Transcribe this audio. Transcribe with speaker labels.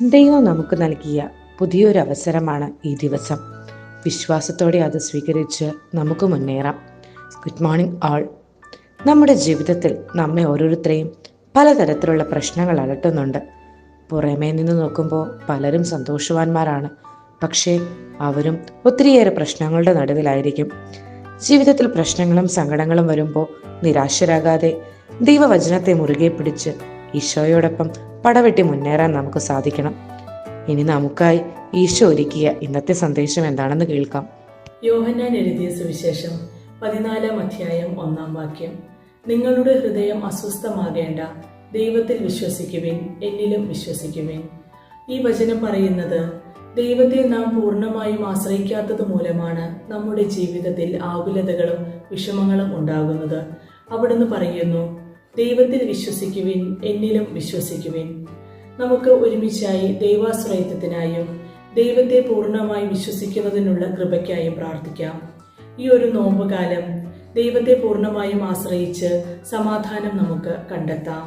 Speaker 1: ദൈവം നമുക്ക് നൽകിയ പുതിയൊരു അവസരമാണ് ഈ ദിവസം. വിശ്വാസത്തോടെ അത് സ്വീകരിച്ച് നമുക്ക് മുന്നേറാം. ഗുഡ് മോർണിംഗ് ആൾ. നമ്മുടെ ജീവിതത്തിൽ നമ്മെ ഓരോരുത്തരെയും പലതരത്തിലുള്ള പ്രശ്നങ്ങൾ അലട്ടുന്നുണ്ട്. പുറമേ നിന്ന് നോക്കുമ്പോൾ പലരും സന്തോഷവാന്മാരാണ്, പക്ഷേ അവരും ഒത്തിരിയേറെ പ്രശ്നങ്ങളുടെ നടുവിലായിരിക്കും. ജീവിതത്തിൽ പ്രശ്നങ്ങളും സങ്കടങ്ങളും വരുമ്പോൾ നിരാശരാകാതെ ദൈവവചനത്തെ മുറുകെ പിടിച്ച് ഈശോയോടൊപ്പം പടവെട്ടി മുന്നേറാൻ നമുക്ക് സാധിക്കണം. ഇനി നമുക്കായി ഈശോ ഒരുക്കിയ ഇന്നത്തെ സന്ദേശം എന്താണെന്ന് കേൾക്കാം.
Speaker 2: യോഹന്നാൻ എഴുതിയ സുവിശേഷം 14 അധ്യായം 1 വാക്യം. നിങ്ങളുടെ ഹൃദയം അസ്വസ്ഥമാകേണ്ട, ദൈവത്തിൽ വിശ്വസിക്കുവിൻ, എന്നിലും വിശ്വസിക്കുവിൻ. ഈ വചനം പറയുന്നത് ദൈവത്തെ നാം പൂർണ്ണമായും ആശ്രയിക്കാത്തത് മൂലമാണ് നമ്മുടെ ജീവിതത്തിൽ ആകുലതകളും വിഷമങ്ങളും ഉണ്ടാകുന്നത്. അവിടുന്ന് പറയുന്നു, ദൈവത്തിൽ വിശ്വസിക്കുവിൻ, എന്നിലും വിശ്വസിക്കുവിൻ. നമുക്ക് ഒരുമിച്ചായി ദൈവാശ്രയത്വത്തിനായും ദൈവത്തെ പൂർണ്ണമായി വിശ്വസിക്കുന്നതിനുള്ള കൃപയ്ക്കായും പ്രാർത്ഥിക്കാം. ഈ ഒരു നോമ്പുകാലം ദൈവത്തെ പൂർണ്ണമായും ആശ്രയിച്ച് സമാധാനം നമുക്ക് കണ്ടെത്താം.